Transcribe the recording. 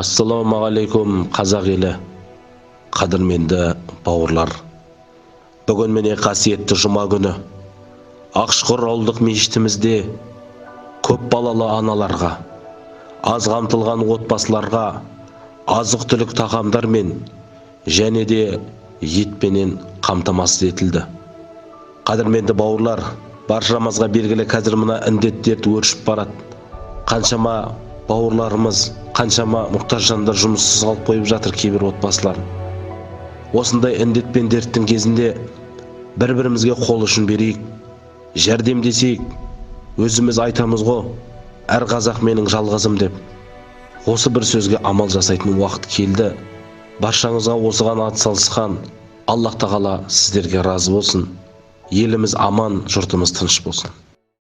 Ассалаумағалейкум қазақ елі, қадірменді бауырлар. Бүгін міне қасиетті жұма күні Ақшұқыр ауылдық мешітімізде көп балалы аналарға, аз қамтылған отбасыларға азық-түлік тағамдармен және де етпенен қамтамасыз етілді. Қадірменді бауырлар, баршамызға белгілі қазір мына індет дерті өршіп барады. Қаншама бауырларымыз, қаншама мұқтаж жандар жұмыссыз қалып қойып жатыр кейбір отбасылар. Осындай індет пен дерттің кезінде бір-бірімізге қол ұшын берейік, жәрдемдесейік. Өзіміз айтамыз ғой, әр қазақ менің жалғызым деп. Осы бір сөзге амал жасайтын уақыт келді. Баршаңызға осыған атсалысқан Аллах тағала сіздерге разы болсын. Еліміз аман, жұртымыз тыныш болсын.